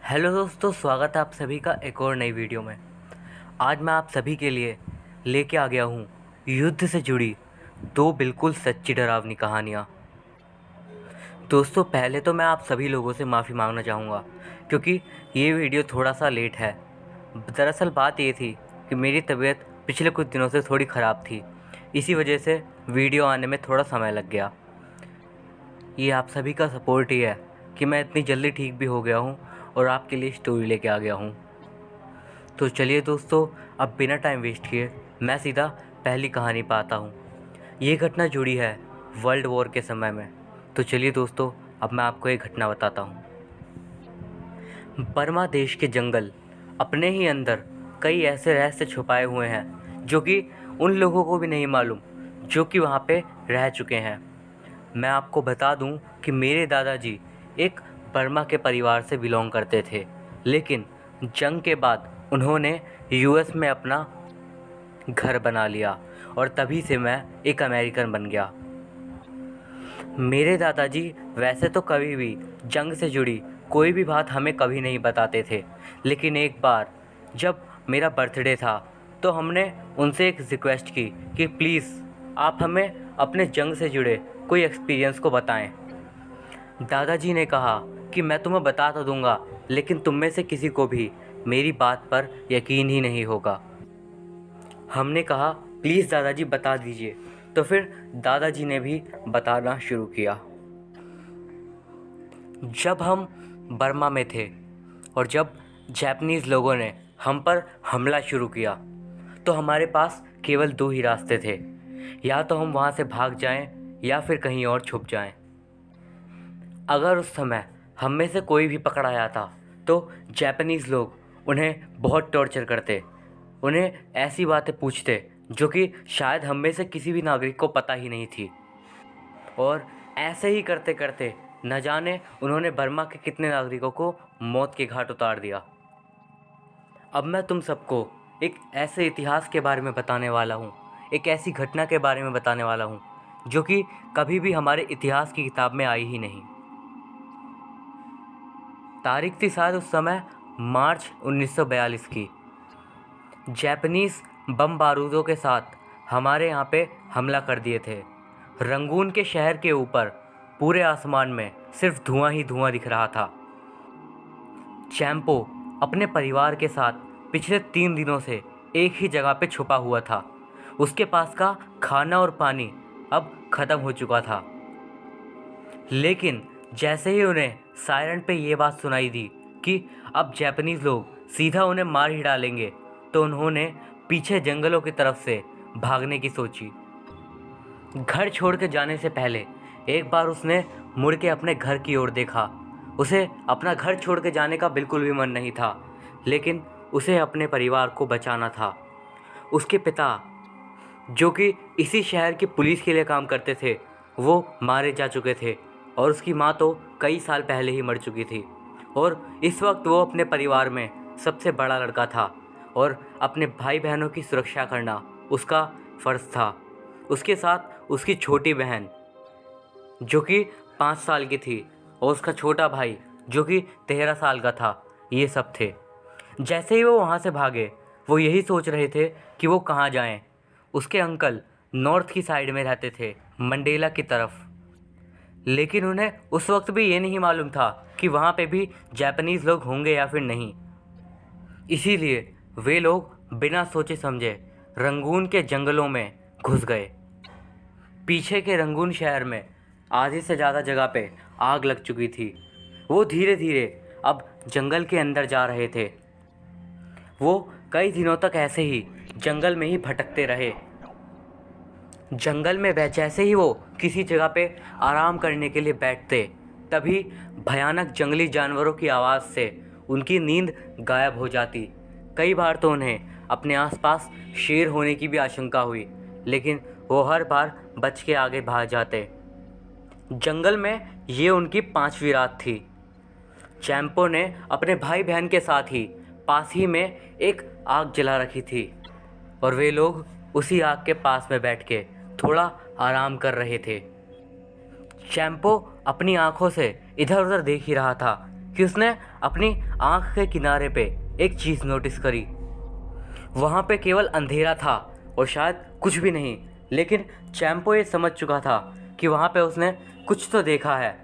Hello दोस्तों, स्वागत है आप सभी का एक और नई वीडियो में। आज मैं आप सभी के लिए लेके आ गया हूँ युद्ध से जुड़ी दो बिल्कुल सच्ची डरावनी कहानियाँ। दोस्तों, पहले तो मैं आप सभी लोगों से माफ़ी मांगना चाहूँगा क्योंकि ये वीडियो थोड़ा सा लेट है। दरअसल बात ये थी कि मेरी तबीयत पिछले कुछ दिनों से थोड़ी ख़राब थी, इसी वजह से वीडियो आने में थोड़ा समय लग गया। ये आप सभी का सपोर्ट ही है कि मैं इतनी जल्दी ठीक भी हो गया हूँ और आपके लिए स्टोरी लेके आ गया हूँ। तो चलिए दोस्तों, अब बिना टाइम वेस्ट किए मैं सीधा पहली कहानी पर आता हूँ। ये घटना जुड़ी है वर्ल्ड वॉर के समय में। तो चलिए दोस्तों, अब मैं आपको एक घटना बताता हूँ। बर्मा देश के जंगल अपने ही अंदर कई ऐसे रहस्य छुपाए हुए हैं जो कि उन लोगों को भी नहीं मालूम जो कि वहाँ पे रह चुके हैं। मैं आपको बता दूं कि मेरे दादाजी एक बर्मा के परिवार से बिलोंग करते थे, लेकिन जंग के बाद उन्होंने यूएस में अपना घर बना लिया और तभी से मैं एक अमेरिकन बन गया। मेरे दादाजी वैसे तो कभी भी जंग से जुड़ी कोई भी बात हमें कभी नहीं बताते थे, लेकिन एक बार जब मेरा बर्थडे था तो हमने उनसे एक रिक्वेस्ट की कि प्लीज़ आप हमें अपने जंग से जुड़े कोई एक्सपीरियंस को बताएं। दादाजी ने कहा कि मैं तुम्हें बता तो दूंगा, लेकिन तुम में से किसी को भी मेरी बात पर यकीन ही नहीं होगा। हमने कहा प्लीज़ दादाजी बता दीजिए। तो फिर दादाजी ने भी बताना शुरू किया। जब हम बर्मा में थे और जब जापानीज़ लोगों ने हम पर हमला शुरू किया तो हमारे पास केवल दो ही रास्ते थे, या तो हम वहाँ से भाग जाएं या फिर कहीं और छुप जाएं। अगर उस समय हम में से कोई भी पकड़ा जाता तो जापानीज़ लोग उन्हें बहुत टॉर्चर करते, उन्हें ऐसी बातें पूछते जो कि शायद हम में से किसी भी नागरिक को पता ही नहीं थी। और ऐसे ही करते करते न जाने उन्होंने बर्मा के कितने नागरिकों को मौत के घाट उतार दिया। अब मैं तुम सबको एक ऐसे इतिहास के बारे में बताने वाला हूँ, एक ऐसी घटना के बारे में बताने वाला हूँ जो कि कभी भी हमारे इतिहास की किताब में आई ही नहीं। तारीख थी शायद उस समय मार्च 1942 की। जापानीज़ बम बारूदों के साथ हमारे यहाँ पे हमला कर दिए थे। रंगून के शहर के ऊपर पूरे आसमान में सिर्फ धुआं ही धुआं दिख रहा था। चैंपो अपने परिवार के साथ पिछले 3 दिनों से एक ही जगह पे छुपा हुआ था। उसके पास का खाना और पानी अब ख़त्म हो चुका था, लेकिन जैसे ही उन्हें सायरन पे ये बात सुनाई दी कि अब जापानीज़ लोग सीधा उन्हें मार ही डालेंगे, तो उन्होंने पीछे जंगलों की तरफ से भागने की सोची। घर छोड़ के जाने से पहले एक बार उसने मुड़ के अपने घर की ओर देखा। उसे अपना घर छोड़ के जाने का बिल्कुल भी मन नहीं था, लेकिन उसे अपने परिवार को बचाना था। उसके पिता, जो कि इसी शहर की पुलिस के लिए काम करते थे, वो मारे जा चुके थे और उसकी माँ तो कई साल पहले ही मर चुकी थी। और इस वक्त वो अपने परिवार में सबसे बड़ा लड़का था और अपने भाई बहनों की सुरक्षा करना उसका फ़र्ज़ था। उसके साथ उसकी छोटी बहन जो कि 5 साल की थी और उसका छोटा भाई जो कि 13 साल का था, ये सब थे। जैसे ही वो वहाँ से भागे, वो यही सोच रहे थे कि वो कहाँ जाएं। उसके अंकल नॉर्थ की साइड में रहते थे, मंडेला की तरफ, लेकिन उन्हें उस वक्त भी ये नहीं मालूम था कि वहाँ पे भी जापानीज़ लोग होंगे या फिर नहीं। इसीलिए वे लोग बिना सोचे समझे रंगून के जंगलों में घुस गए। पीछे के रंगून शहर में आधी से ज़्यादा जगह पे आग लग चुकी थी। वो धीरे धीरे अब जंगल के अंदर जा रहे थे। वो कई दिनों तक ऐसे ही जंगल में ही भटकते रहे। जंगल में जैसे ही वो किसी जगह पे आराम करने के लिए बैठते, तभी भयानक जंगली जानवरों की आवाज़ से उनकी नींद गायब हो जाती। कई बार तो उन्हें अपने आसपास शेर होने की भी आशंका हुई, लेकिन वो हर बार बच के आगे भाग जाते। जंगल में ये उनकी 5वीं रात थी। चैंपो ने अपने भाई बहन के साथ ही पास ही में एक आग जला रखी थी और वे लोग उसी आग के पास में बैठ के थोड़ा आराम कर रहे थे। चैंपो अपनी आंखों से इधर उधर देख ही रहा था कि उसने अपनी आँख के किनारे पे एक चीज़ नोटिस करी। वहाँ पे केवल अंधेरा था और शायद कुछ भी नहीं, लेकिन चैंपो ये समझ चुका था कि वहाँ पे उसने कुछ तो देखा है।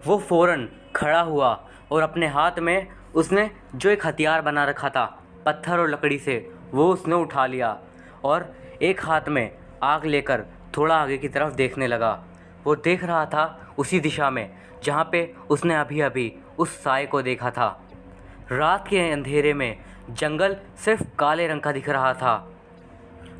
वो फ़ौरन खड़ा हुआ और अपने हाथ में उसने जो एक हथियार बना रखा था पत्थर और लकड़ी से, वो उसने उठा लिया और एक हाथ में आग लेकर थोड़ा आगे की तरफ देखने लगा। वो देख रहा था उसी दिशा में जहाँ पे उसने अभी अभी उस साए को देखा था। रात के अंधेरे में जंगल सिर्फ काले रंग का दिख रहा था।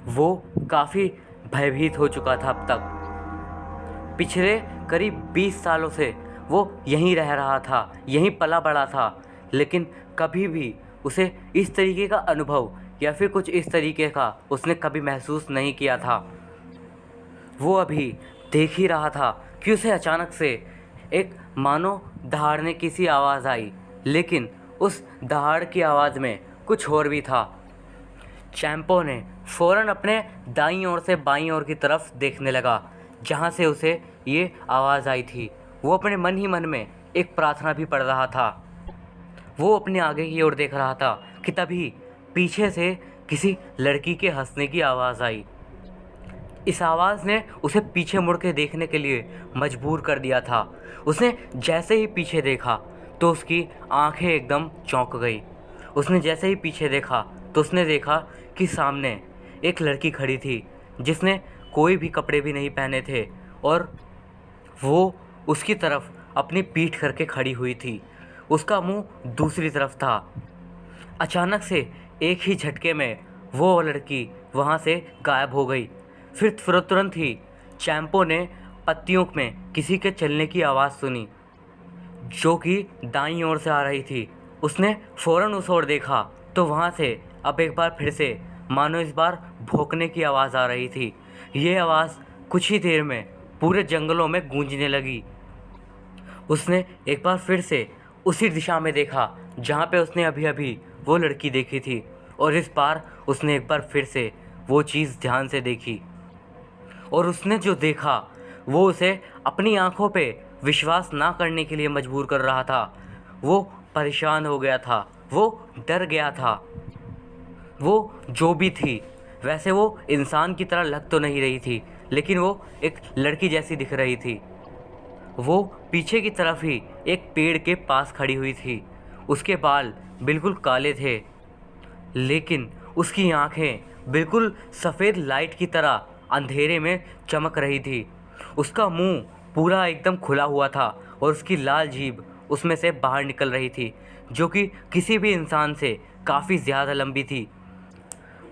वो काफ़ी भयभीत हो चुका था अब तक। पिछले करीब 20 सालों से वो यहीं रह रहा था, यहीं पला बड़ा था, लेकिन कभी भी उसे इस तरीके का अनुभव या फिर कुछ इस तरीके का उसने कभी महसूस नहीं किया था। वो अभी देख ही रहा था कि उसे अचानक से एक मानो दहाड़ने की सी आवाज़ आई, लेकिन उस दहाड़ की आवाज़ में कुछ और भी था। चैंपो ने फ़ौरन अपने दाईं ओर से बाईं ओर की तरफ देखने लगा जहाँ से उसे ये आवाज़ आई थी। वो अपने मन ही मन में एक प्रार्थना भी पढ़ रहा था। वो अपने आगे की ओर देख रहा था कि तभी पीछे से किसी लड़की के हंसने की आवाज़ आई। इस आवाज़ ने उसे पीछे मुड़ के देखने के लिए मजबूर कर दिया था। उसने जैसे ही पीछे देखा तो उसकी आंखें एकदम चौंक गई। उसने जैसे ही पीछे देखा तो उसने देखा कि सामने एक लड़की खड़ी थी जिसने कोई भी कपड़े भी नहीं पहने थे और वो उसकी तरफ अपनी पीठ करके खड़ी हुई थी। उसका मुंह दूसरी तरफ था। अचानक से एक ही झटके में वो लड़की वहाँ से गायब हो गई। फिर तुरंत ही चैंपो ने पत्तियों में किसी के चलने की आवाज़ सुनी जो कि दाईं ओर से आ रही थी। उसने फ़ौरन उस ओर देखा तो वहाँ से अब एक बार फिर से मानो इस बार भौंकने की आवाज़ आ रही थी। ये आवाज़ कुछ ही देर में पूरे जंगलों में गूंजने लगी। उसने एक बार फिर से उसी दिशा में देखा जहाँ पे उसने अभी अभी वो लड़की देखी थी और इस बार उसने एक बार फिर से वो चीज़ ध्यान से देखी और उसने जो देखा वो उसे अपनी आंखों पे विश्वास ना करने के लिए मजबूर कर रहा था। वो परेशान हो गया था, वो डर गया था। वो जो भी थी वैसे वो इंसान की तरह लग तो नहीं रही थी, लेकिन वो एक लड़की जैसी दिख रही थी। वो पीछे की तरफ ही एक पेड़ के पास खड़ी हुई थी। उसके बाल बिल्कुल काले थे, लेकिन उसकी आंखें बिल्कुल सफ़ेद लाइट की तरह अंधेरे में चमक रही थी। उसका मुंह पूरा एकदम खुला हुआ था और उसकी लाल जीभ उसमें से बाहर निकल रही थी, जो कि किसी भी इंसान से काफ़ी ज़्यादा लंबी थी।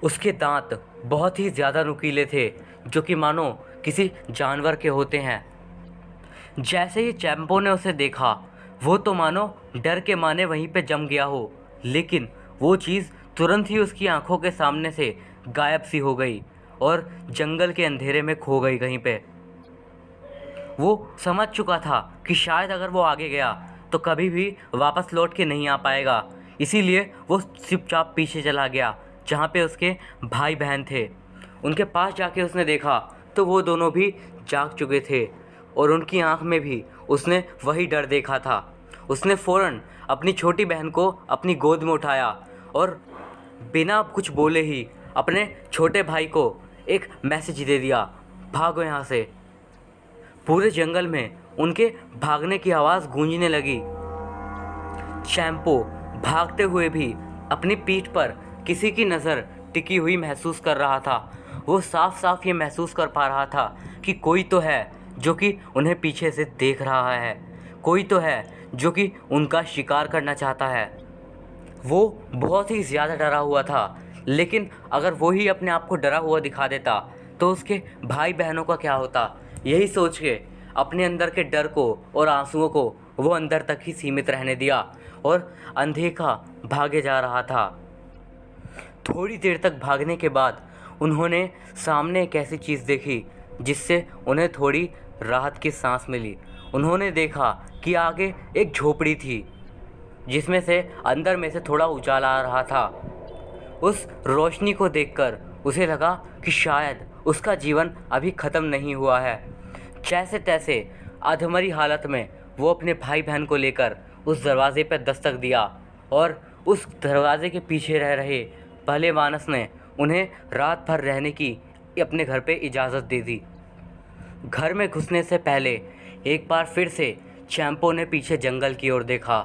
उसके दांत बहुत ही ज़्यादा नुकीले थे, जो कि मानो किसी जानवर के होते हैं। जैसे ही चैंपो ने उसे देखा, वो तो मानो डर के माने वहीं पे जम गया हो, लेकिन वो चीज़ तुरंत ही उसकी आंखों के सामने से गायब सी हो गई और जंगल के अंधेरे में खो गई कहीं पे। वो समझ चुका था कि शायद अगर वो आगे गया तो कभी भी वापस लौट के नहीं आ पाएगा, इसीलिए वो चुपचाप पीछे चला गया जहाँ पे उसके भाई बहन थे। उनके पास जाके उसने देखा तो वो दोनों भी जाग चुके थे और उनकी आंख में भी उसने वही डर देखा था। उसने फ़ौरन अपनी छोटी बहन को अपनी गोद में उठाया और बिना कुछ बोले ही अपने छोटे भाई को एक मैसेज दे दिया, भागो यहाँ से। पूरे जंगल में उनके भागने की आवाज़ गूंजने लगी। चैंपो भागते हुए भी अपनी पीठ पर किसी की नज़र टिकी हुई महसूस कर रहा था। वो साफ साफ ये महसूस कर पा रहा था कि कोई तो है जो कि उन्हें पीछे से देख रहा है, कोई तो है जो कि उनका शिकार करना चाहता है। वो बहुत ही ज़्यादा डरा हुआ था, लेकिन अगर वो ही अपने आप को डरा हुआ दिखा देता तो उसके भाई बहनों का क्या होता। यही सोच के अपने अंदर के डर को और आंसुओं को वो अंदर तक ही सीमित रहने दिया और अनदेखा भागे जा रहा था। थोड़ी देर तक भागने के बाद उन्होंने सामने एक ऐसी चीज़ देखी जिससे उन्हें थोड़ी राहत की सांस मिली। उन्होंने देखा कि आगे एक झोपड़ी थी जिसमें से अंदर में से थोड़ा उजाला आ रहा था। उस रोशनी को देखकर उसे लगा कि शायद उसका जीवन अभी ख़त्म नहीं हुआ है। जैसे तैसे अधमरी हालत में वो अपने भाई बहन को लेकर उस दरवाज़े पर दस्तक दिया और उस दरवाज़े के पीछे रह रहे भले मानस ने उन्हें रात भर रहने की अपने घर पे इजाज़त दे दी। घर में घुसने से पहले एक बार फिर से चैंपो ने पीछे जंगल की ओर देखा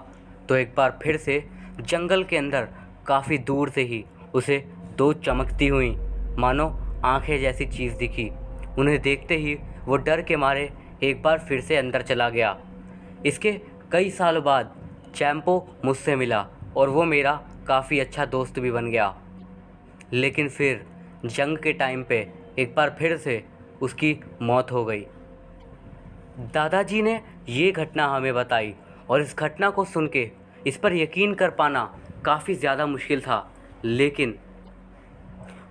तो एक बार फिर से जंगल के अंदर काफ़ी दूर से ही उसे दो चमकती हुई मानो आंखें जैसी चीज़ दिखी। उन्हें देखते ही वो डर के मारे एक बार फिर से अंदर चला गया। इसके कई सालों बाद चैंपो मुझसे मिला और वो मेरा काफ़ी अच्छा दोस्त भी बन गया। लेकिन फिर जंग के टाइम पे एक बार फिर से उसकी मौत हो गई। दादाजी ने ये घटना हमें बताई और इस घटना को सुन के इस पर यकीन कर पाना काफ़ी ज़्यादा मुश्किल था। लेकिन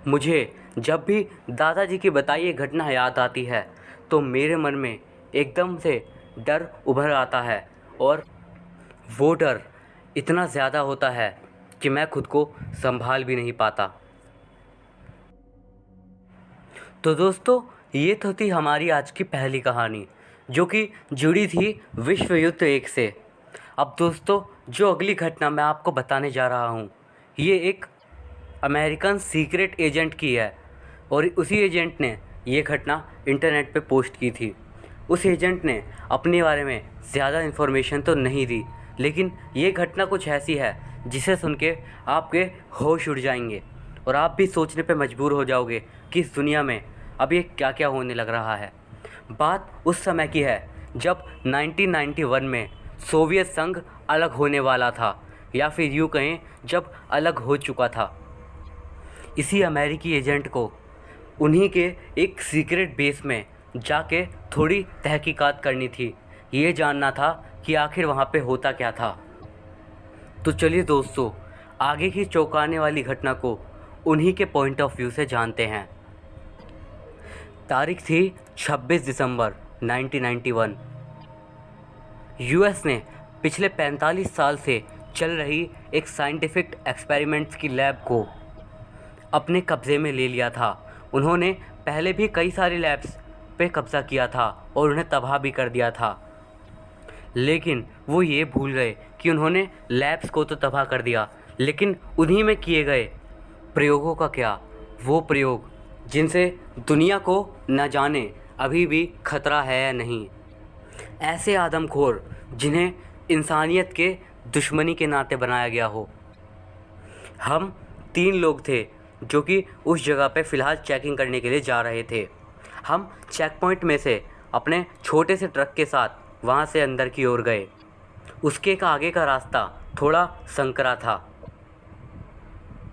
मुझे जब भी दादाजी की बताई ये घटना याद आती है तो मेरे मन में एकदम से डर उभर आता है और वो डर इतना ज़्यादा होता है कि मैं खुद को संभाल भी नहीं पाता। तो दोस्तों, ये तो थी हमारी आज की पहली कहानी जो कि जुड़ी थी विश्व युद्ध एक से। अब दोस्तों, जो अगली घटना मैं आपको बताने जा रहा हूँ ये एक अमेरिकन सीक्रेट एजेंट की है और उसी एजेंट ने ये घटना इंटरनेट पे पोस्ट की थी। उस एजेंट ने अपने बारे में ज़्यादा इन्फॉर्मेशन तो नहीं दी, लेकिन ये घटना कुछ ऐसी है जिसे सुन के आपके होश उड़ जाएंगे और आप भी सोचने पे मजबूर हो जाओगे कि इस दुनिया में अब ये क्या क्या होने लग रहा है। बात उस समय की है जब 1991 में सोवियत संघ अलग होने वाला था, या फिर यूँ कहें जब अलग हो चुका था। इसी अमेरिकी एजेंट को उन्हीं के एक सीक्रेट बेस में जाके थोड़ी तहकीकात करनी थी। ये जानना था कि आखिर वहाँ पे होता क्या था। तो चलिए दोस्तों, आगे की चौंकाने वाली घटना को उन्हीं के पॉइंट ऑफ व्यू से जानते हैं। तारीख थी 26 दिसंबर 1991। यूएस ने पिछले 45 साल से चल रही एक साइंटिफिक एक्सपेरिमेंट्स की लैब को अपने कब्ज़े में ले लिया था। उन्होंने पहले भी कई सारी लैब्स पे कब्ज़ा किया था और उन्हें तबाह भी कर दिया था, लेकिन वो ये भूल गए कि उन्होंने लैब्स को तो तबाह कर दिया, लेकिन उन्हीं में किए गए प्रयोगों का क्या, वो प्रयोग जिनसे दुनिया को न जाने अभी भी खतरा है या नहीं। ऐसे आदमखोर जिन्हें इंसानियत के दुश्मनी के नाते बनाया गया हो। हम 3 लोग थे जो कि उस जगह पे फ़िलहाल चेकिंग करने के लिए जा रहे थे। हम चेक पॉइंट में से अपने छोटे से ट्रक के साथ वहाँ से अंदर की ओर गए। उसके आगे का रास्ता थोड़ा संकरा था।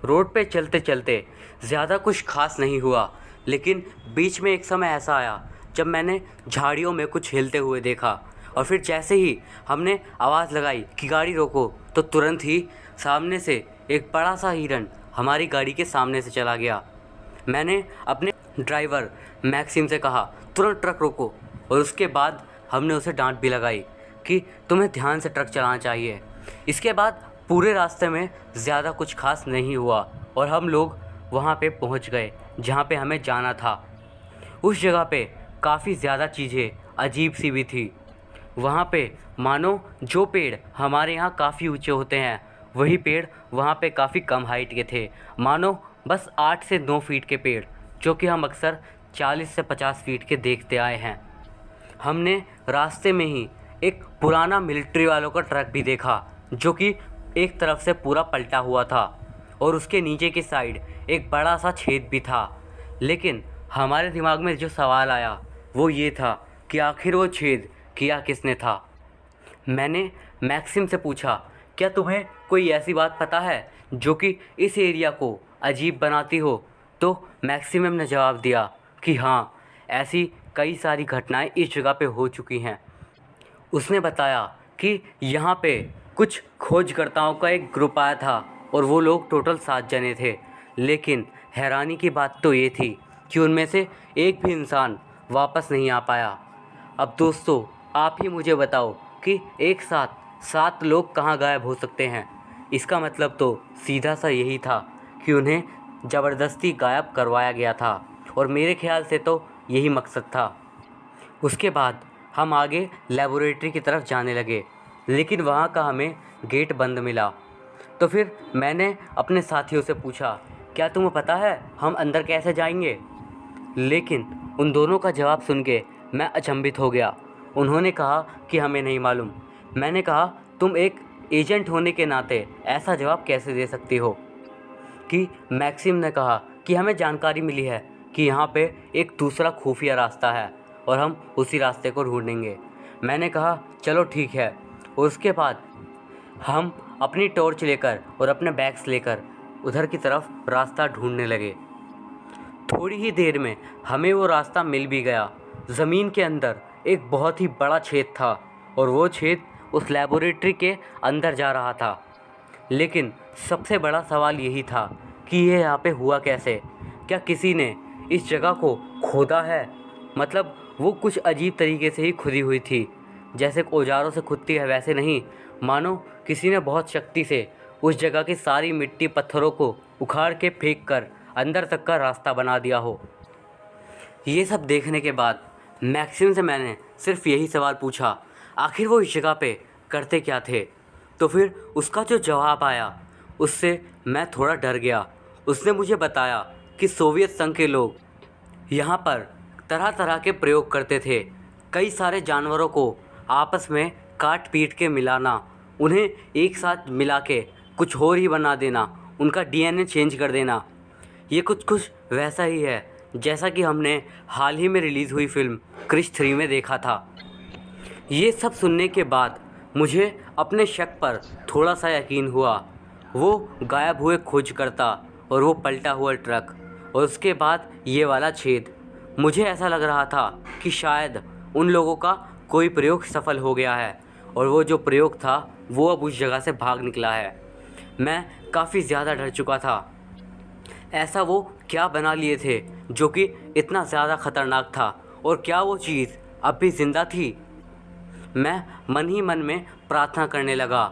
रोड पे चलते चलते ज़्यादा कुछ खास नहीं हुआ, लेकिन बीच में एक समय ऐसा आया जब मैंने झाड़ियों में कुछ हिलते हुए देखा और फिर जैसे ही हमने आवाज़ लगाई कि गाड़ी रोको, तो तुरंत ही सामने से एक बड़ा सा हिरन हमारी गाड़ी के सामने से चला गया। मैंने अपने ड्राइवर मैक्सिम से कहा तुरंत ट्रक रोको, और उसके बाद हमने उसे डांट भी लगाई कि तुम्हें ध्यान से ट्रक चलाना चाहिए। इसके बाद पूरे रास्ते में ज़्यादा कुछ खास नहीं हुआ और हम लोग वहाँ पे पहुँच गए जहाँ पे हमें जाना था। उस जगह पे काफ़ी ज़्यादा चीज़ें अजीब सी भी थी। वहाँ पे मानो जो पेड़ हमारे यहाँ काफ़ी ऊंचे होते हैं, वही पेड़ वहाँ पे काफ़ी कम हाइट के थे। मानो बस 8 से 9 फीट के पेड़, जो कि हम अक्सर 40 से 50 फीट के देखते आए हैं। हमने रास्ते में ही एक पुराना मिलिट्री वालों का ट्रक भी देखा जो कि एक तरफ से पूरा पलटा हुआ था और उसके नीचे की साइड एक बड़ा सा छेद भी था। लेकिन हमारे दिमाग में जो सवाल आया वो ये था कि आखिर वो छेद किया किसने था। मैंने मैक्सिम से पूछा, क्या तुम्हें कोई ऐसी बात पता है जो कि इस एरिया को अजीब बनाती हो? तो मैक्सिमम ने जवाब दिया कि हाँ, ऐसी कई सारी घटनाएं इस जगह पे हो चुकी हैं। उसने बताया कि यहाँ पे कुछ खोजकर्ताओं का एक ग्रुप आया था और वो लोग टोटल 7 जने थे, लेकिन हैरानी की बात तो ये थी कि उनमें से एक भी इंसान वापस नहीं आ पाया। अब दोस्तों, आप ही मुझे बताओ कि एक साथ 7 लोग कहाँ गायब हो सकते हैं? इसका मतलब तो सीधा सा यही था कि उन्हें ज़बरदस्ती गायब करवाया गया था और मेरे ख्याल से तो यही मकसद था। उसके बाद हम आगे लेबोरेटरी की तरफ जाने लगे लेकिन वहाँ का हमें गेट बंद मिला। तो फिर मैंने अपने साथियों से पूछा, क्या तुम्हें पता है हम अंदर कैसे जाएंगे? लेकिन उन दोनों का जवाब सुन के मैं अचंभित हो गया। उन्होंने कहा कि हमें नहीं मालूम। मैंने कहा, तुम एक एजेंट होने के नाते ऐसा जवाब कैसे दे सकती हो? कि मैक्सिम ने कहा कि हमें जानकारी मिली है कि यहाँ पे एक दूसरा खुफिया रास्ता है और हम उसी रास्ते को ढूंढेंगे। मैंने कहा, चलो ठीक है। और उसके बाद हम अपनी टॉर्च लेकर और अपने बैग्स लेकर उधर की तरफ रास्ता ढूंढने लगे। थोड़ी ही देर में हमें वो रास्ता मिल भी गया। ज़मीन के अंदर एक बहुत ही बड़ा छेद था और वो छेद उस लेबोरेटरी के अंदर जा रहा था। लेकिन सबसे बड़ा सवाल यही था कि ये यहाँ पे हुआ कैसे? क्या किसी ने इस जगह को खोदा है? मतलब वो कुछ अजीब तरीके से ही खुदी हुई थी, जैसे औजारों से खुदती है वैसे नहीं, मानो किसी ने बहुत शक्ति से उस जगह की सारी मिट्टी पत्थरों को उखाड़ के फेंक कर अंदर तक का रास्ता बना दिया हो। ये सब देखने के बाद मैक्सिम से मैंने सिर्फ यही सवाल पूछा, आखिर वो इस जगह पे करते क्या थे? तो फिर उसका जो जवाब आया उससे मैं थोड़ा डर गया। उसने मुझे बताया कि सोवियत संघ के लोग यहाँ पर तरह तरह के प्रयोग करते थे। कई सारे जानवरों को आपस में काट पीट के मिलाना, उन्हें एक साथ मिला के कुछ और ही बना देना, उनका डीएनए चेंज कर देना। ये कुछ वैसा ही है जैसा कि हमने हाल ही में रिलीज़ हुई फिल्म क्रिश 3 में देखा था। ये सब सुनने के बाद मुझे अपने शक पर थोड़ा सा यकीन हुआ। वो गायब हुए खोजकर्ता और वो पलटा हुआ ट्रक और उसके बाद ये वाला छेद, मुझे ऐसा लग रहा था कि शायद उन लोगों का कोई प्रयोग सफल हो गया है और वो जो प्रयोग था वो अब उस जगह से भाग निकला है। मैं काफ़ी ज़्यादा डर चुका था। ऐसा वो क्या बना लिए थे जो कि इतना ज़्यादा ख़तरनाक था, और क्या वो चीज़ अब भी ज़िंदा थी? मैं मन ही मन में प्रार्थना करने लगा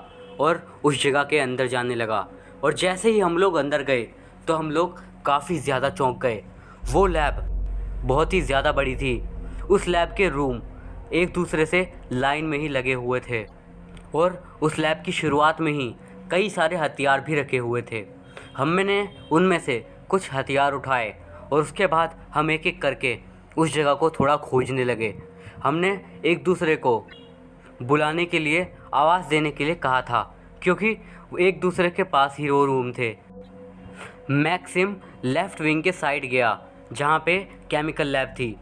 और उस जगह के अंदर जाने लगा। और जैसे ही हम लोग अंदर गए तो हम लोग काफ़ी ज़्यादा चौंक गए। वो लैब बहुत ही ज़्यादा बड़ी थी। उस लैब के रूम एक दूसरे से लाइन में ही लगे हुए थे और उस लैब की शुरुआत में ही कई सारे हथियार भी रखे हुए थे। हमने उनमें से कुछ हथियार उठाए और उसके बाद हम एक एक करके उस जगह को थोड़ा खोजने लगे। हमने एक दूसरे को बुलाने के लिए, आवाज़ देने के लिए कहा था, क्योंकि एक दूसरे के पास ही वो रूम थे। मैक्सिम लेफ़्ट विंग के साइड गया जहाँ पे केमिकल लैब थी,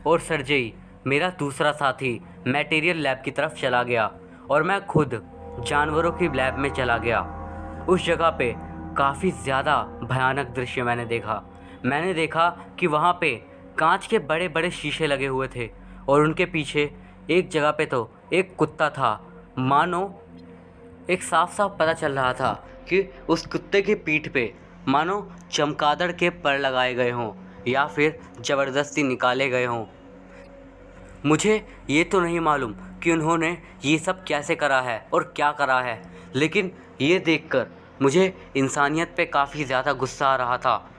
और सर्जेई मेरा दूसरा साथी मटेरियल लैब की तरफ चला गया और मैं खुद जानवरों की लैब में चला गया। उस जगह पे काफ़ी ज़्यादा भयानक दृश्य मैंने देखा कि वहाँ पे कांच के बड़े बड़े शीशे लगे हुए थे और उनके पीछे एक जगह पे तो एक कुत्ता था। मानो एक साफ साफ पता चल रहा था कि उस कुत्ते की पीठ पे मानो चमगादड़ के पर लगाए गए हों या फिर ज़बरदस्ती निकाले गए हों। मुझे ये तो नहीं मालूम कि उन्होंने ये सब कैसे करा है और क्या करा है, लेकिन ये देखकर मुझे इंसानियत पे काफ़ी ज़्यादा गुस्सा आ रहा था।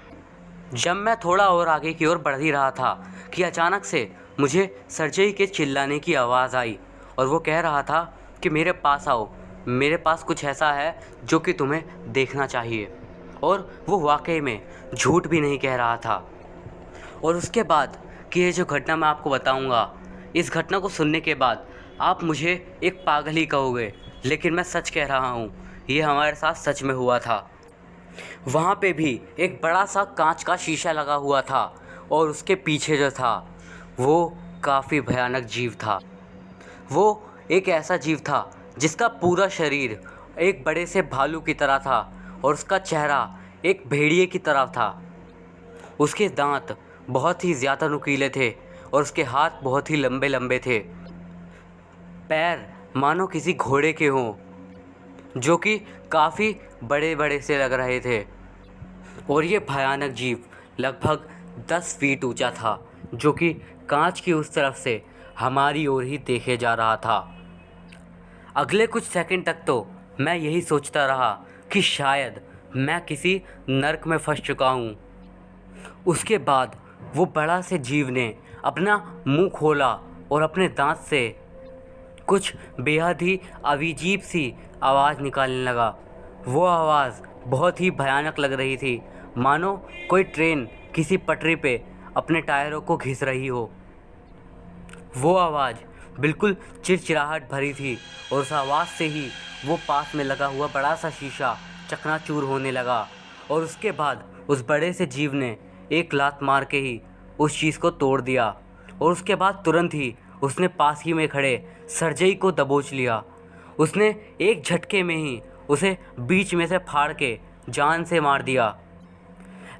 जब मैं थोड़ा और आगे की ओर बढ़ ही रहा था कि अचानक से मुझे सर्जेई के चिल्लाने की आवाज़ आई और वो कह रहा था कि मेरे पास आओ, मेरे पास कुछ ऐसा है जो कि तुम्हें देखना चाहिए। और वो वाकई में झूठ भी नहीं कह रहा था। और उसके बाद कि ये जो घटना मैं आपको बताऊंगा, इस घटना को सुनने के बाद आप मुझे एक पागल ही कहोगे, लेकिन मैं सच कह रहा हूँ, ये हमारे साथ सच में हुआ था। वहाँ पे भी एक बड़ा सा कांच का शीशा लगा हुआ था और उसके पीछे जो था वो काफ़ी भयानक जीव था। वो एक ऐसा जीव था जिसका पूरा शरीर एक बड़े से भालू की तरह था और उसका चेहरा एक भेड़िए की तरह था। उसके दांत बहुत ही ज़्यादा नुकीले थे और उसके हाथ बहुत ही लंबे लंबे थे। पैर मानो किसी घोड़े के हों, जो कि काफ़ी बड़े बड़े से लग रहे थे। और ये भयानक जीव लगभग 10 फीट ऊंचा था, जो कि कांच की उस तरफ से हमारी ओर ही देखे जा रहा था। अगले कुछ सेकंड तक तो मैं यही सोचता रहा कि शायद मैं किसी नर्क में फंस चुका हूँ। उसके बाद वो बड़ा से जीव ने अपना मुंह खोला और अपने दांत से कुछ बेहद ही अजीब सी आवाज़ निकालने लगा। वो आवाज़ बहुत ही भयानक लग रही थी, मानो कोई ट्रेन किसी पटरी पे अपने टायरों को घिस रही हो। वो आवाज़ बिल्कुल चिड़चिड़ाहट भरी थी और उस आवाज़ से ही वो पास में लगा हुआ बड़ा सा शीशा चकनाचूर होने लगा। और उसके बाद उस बड़े से जीव ने एक लात मार के ही उस चीज़ को तोड़ दिया और उसके बाद तुरंत ही उसने पास ही में खड़े सरजई को दबोच लिया। उसने एक झटके में ही उसे बीच में से फाड़ के जान से मार दिया।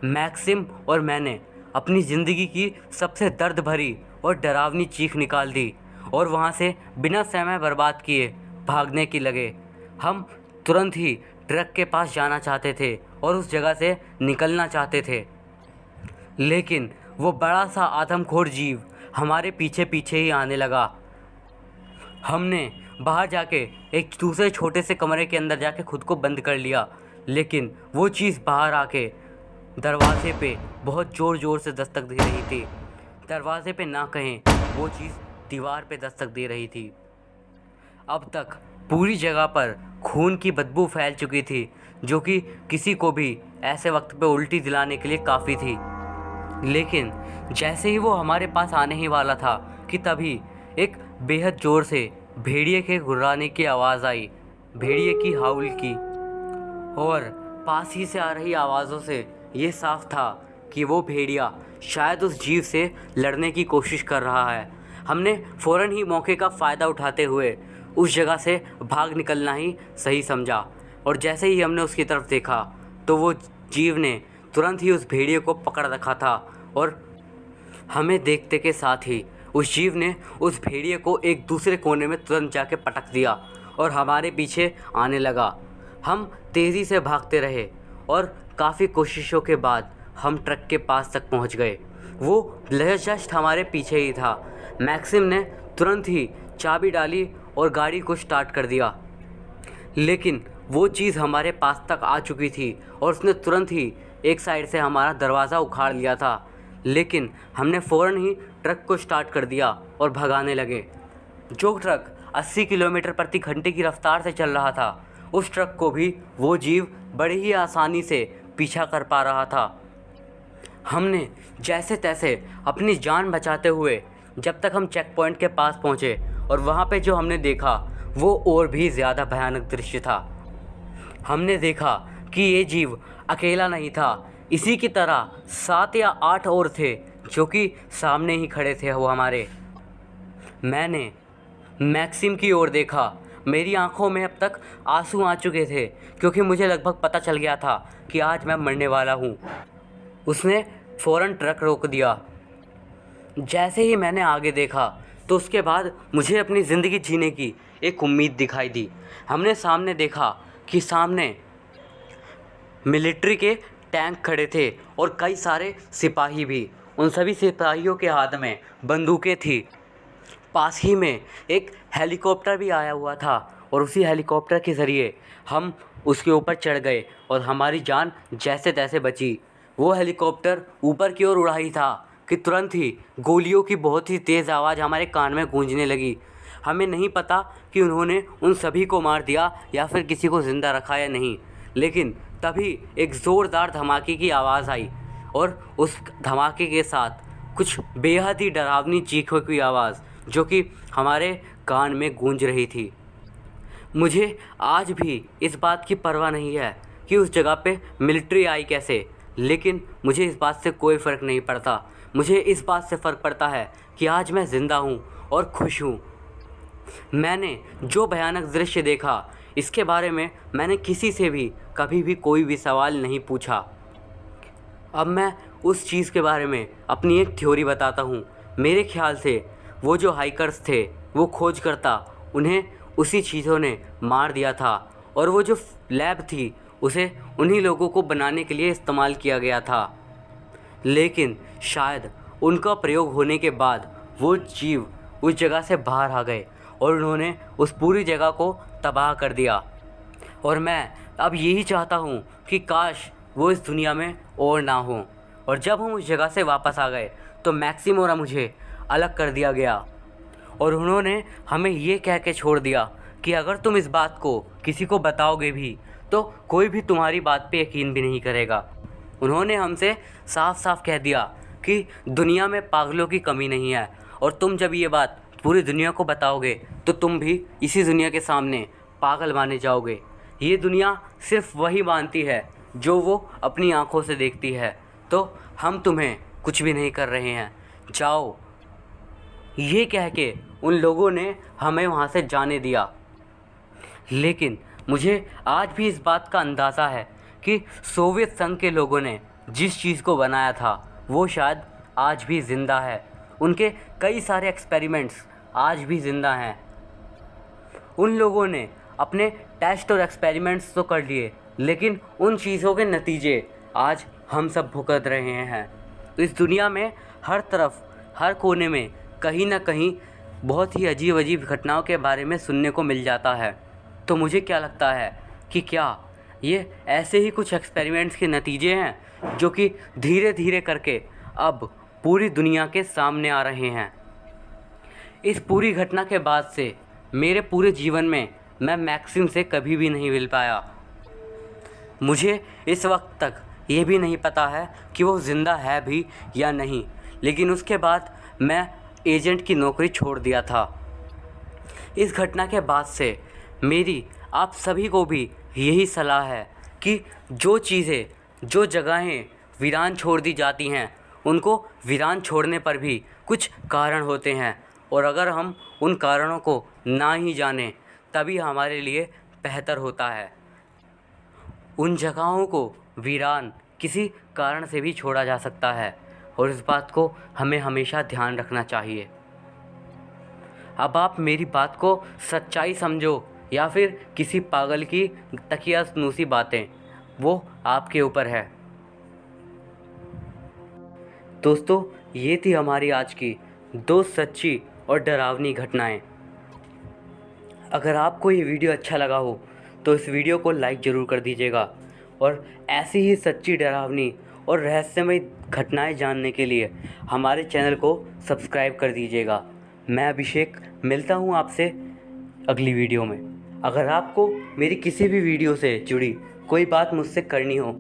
मैक्सिम और मैंने अपनी ज़िंदगी की सबसे दर्द भरी और डरावनी चीख निकाल दी और वहाँ से बिना समय बर्बाद किए भागने की लगे। हम तुरंत ही ट्रक के पास जाना चाहते थे और उस जगह से निकलना चाहते थे, लेकिन वो बड़ा सा आदमखोर जीव हमारे पीछे पीछे ही आने लगा। हमने बाहर जाके एक दूसरे छोटे से कमरे के अंदर जाके खुद को बंद कर लिया, लेकिन वो चीज़ बाहर आके दरवाजे पे बहुत ज़ोर ज़ोर से दस्तक दे रही थी। दरवाजे पे ना कहें, वो चीज़ दीवार पे दस्तक दे रही थी। अब तक पूरी जगह पर खून की बदबू फैल चुकी थी, जो कि किसी को भी ऐसे वक्त पे उल्टी दिलाने के लिए काफ़ी थी। लेकिन जैसे ही वो हमारे पास आने ही वाला था कि तभी एक बेहद ज़ोर से भेड़िए के गुर्राने की आवाज़ आई, भेड़िए की हाउल की। और पास ही से आ रही आवाज़ों से ये साफ था कि वो भेड़िया शायद उस जीव से लड़ने की कोशिश कर रहा है। हमने फ़ौरन ही मौके का फ़ायदा उठाते हुए उस जगह से भाग निकलना ही सही समझा। और जैसे ही हमने उसकी तरफ देखा तो वो जीव ने तुरंत ही उस भेड़िए को पकड़ रखा था और हमें देखते के साथ ही उस जीव ने उस भेड़िए को एक दूसरे कोने में तुरंत जाके पटक दिया और हमारे पीछे आने लगा। हम तेज़ी से भागते रहे और काफ़ी कोशिशों के बाद हम ट्रक के पास तक पहुंच गए। वो जस्ट हमारे पीछे ही था। मैक्सिम ने तुरंत ही चाबी डाली और गाड़ी को स्टार्ट कर दिया, लेकिन वो चीज़ हमारे पास तक आ चुकी थी और उसने तुरंत ही एक साइड से हमारा दरवाज़ा उखाड़ लिया था। लेकिन हमने फ़ौरन ही ट्रक को स्टार्ट कर दिया और भगाने लगे। जो ट्रक 80 किलोमीटर प्रति घंटे की रफ्तार से चल रहा था, उस ट्रक को भी वो जीव बड़ी ही आसानी से पीछा कर पा रहा था। हमने जैसे तैसे अपनी जान बचाते हुए जब तक हम चेक पॉइंट के पास पहुँचे और वहाँ पे जो हमने देखा वो और भी ज़्यादा भयानक दृश्य था। हमने देखा कि ये जीव अकेला नहीं था, इसी की तरह 7 या 8 और थे जो कि सामने ही खड़े थे वो हमारे। मैंने मैक्सिम की ओर देखा। मेरी आंखों में अब तक आंसू आ चुके थे क्योंकि मुझे लगभग पता चल गया था कि आज मैं मरने वाला हूँ। उसने फ़ौरन ट्रक रोक दिया। जैसे ही मैंने आगे देखा तो उसके बाद मुझे अपनी ज़िंदगी जीने की एक उम्मीद दिखाई दी। हमने सामने देखा कि सामने मिलिट्री के टैंक खड़े थे और कई सारे सिपाही भी। उन सभी सिपाहियों के हाथ में बंदूकें थी। पास ही में एक हेलीकॉप्टर भी आया हुआ था और उसी हेलीकॉप्टर के ज़रिए हम उसके ऊपर चढ़ गए और हमारी जान जैसे तैसे बची। वो हेलीकॉप्टर ऊपर की ओर उड़ा ही था कि तुरंत ही गोलियों की बहुत ही तेज़ आवाज़ हमारे कान में गूंजने लगी। हमें नहीं पता कि उन्होंने उन सभी को मार दिया या फिर किसी को ज़िंदा रखा या नहीं, लेकिन तभी एक ज़ोरदार धमाके की आवाज़ आई और उस धमाके के साथ कुछ बेहद ही डरावनी चीखों की आवाज़ जो कि हमारे कान में गूंज रही थी। मुझे आज भी इस बात की परवाह नहीं है कि उस जगह पे मिलिट्री आई कैसे, लेकिन मुझे इस बात से कोई फ़र्क नहीं पड़ता। मुझे इस बात से फ़र्क पड़ता है कि आज मैं ज़िंदा हूँ और खुश हूँ। मैंने जो भयानक दृश्य देखा इसके बारे में मैंने किसी से भी कभी भी कोई भी सवाल नहीं पूछा। अब मैं उस चीज़ के बारे में अपनी एक थ्योरी बताता हूँ। मेरे ख्याल से वो जो हाइकर्स थे, वो खोजकर्ता, उन्हें उसी चीज़ों ने मार दिया था और वो जो लैब थी उसे उन्हीं लोगों को बनाने के लिए इस्तेमाल किया गया था। लेकिन शायद उनका प्रयोग होने के बाद वो जीव उस जगह से बाहर आ गए और उन्होंने उस पूरी जगह को तबाह कर दिया। और मैं अब यही चाहता हूँ कि काश वो इस दुनिया में और ना हो। और जब हम उस जगह से वापस आ गए तो मैक्सिम और मुझे अलग कर दिया गया और उन्होंने हमें ये कह के छोड़ दिया कि अगर तुम इस बात को किसी को बताओगे भी तो कोई भी तुम्हारी बात पे यकीन भी नहीं करेगा। उन्होंने हमसे साफ साफ कह दिया कि दुनिया में पागलों की कमी नहीं है और तुम जब ये बात पूरी दुनिया को बताओगे तो तुम भी इसी दुनिया के सामने पागल माने जाओगे। ये दुनिया सिर्फ वही मानती है जो वो अपनी आंखों से देखती है, तो हम तुम्हें कुछ भी नहीं कर रहे हैं, जाओ। ये कह के उन लोगों ने हमें वहाँ से जाने दिया। लेकिन मुझे आज भी इस बात का अंदाज़ा है कि सोवियत संघ के लोगों ने जिस चीज़ को बनाया था वो शायद आज भी ज़िंदा है। उनके कई सारे एक्सपेरिमेंट्स आज भी ज़िंदा हैं। उन लोगों ने अपने टेस्ट और एक्सपेरिमेंट्स तो कर लिए, लेकिन उन चीज़ों के नतीजे आज हम सब भुगत रहे हैं। तो इस दुनिया में हर तरफ, हर कोने में कहीं ना कहीं बहुत ही अजीब अजीब घटनाओं के बारे में सुनने को मिल जाता है। तो मुझे क्या लगता है कि क्या ये ऐसे ही कुछ एक्सपेरिमेंट्स के नतीजे हैं जो कि धीरे धीरे करके अब पूरी दुनिया के सामने आ रहे हैं। इस पूरी घटना के बाद से मेरे पूरे जीवन में मैं मैक्सिम से कभी भी नहीं मिल पाया। मुझे इस वक्त तक ये भी नहीं पता है कि वो ज़िंदा है भी या नहीं, लेकिन उसके बाद मैं एजेंट की नौकरी छोड़ दिया था। इस घटना के बाद से मेरी आप सभी को भी यही सलाह है कि जो चीज़ें, जो जगहें वीरान छोड़ दी जाती हैं उनको वीरान छोड़ने पर भी कुछ कारण होते हैं, और अगर हम उन कारणों को ना ही जानें तभी हमारे लिए बेहतर होता है। उन जगहों को वीरान किसी कारण से भी छोड़ा जा सकता है और इस बात को हमें हमेशा ध्यान रखना चाहिए। अब आप मेरी बात को सच्चाई समझो या फिर किसी पागल की तकियानुसी बातें, वो आपके ऊपर है। दोस्तों, ये थी हमारी आज की 2 सच्ची और डरावनी घटनाएं। अगर आपको ये वीडियो अच्छा लगा हो तो इस वीडियो को लाइक ज़रूर कर दीजिएगा और ऐसी ही सच्ची, डरावनी और रहस्यमय घटनाएं जानने के लिए हमारे चैनल को सब्सक्राइब कर दीजिएगा। मैं अभिषेक मिलता हूँ आपसे अगली वीडियो में। अगर आपको मेरी किसी भी वीडियो से जुड़ी कोई बात मुझसे करनी हो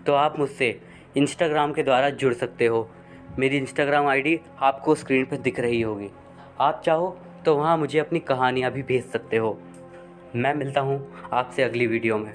तो आप मुझसे इंस्टाग्राम के द्वारा जुड़ सकते हो। मेरी इंस्टाग्राम आईडी आपको स्क्रीन पर दिख रही होगी। आप चाहो तो वहाँ मुझे अपनी कहानियाँ भी भेज सकते हो। मैं मिलता हूँ आपसे अगली वीडियो में।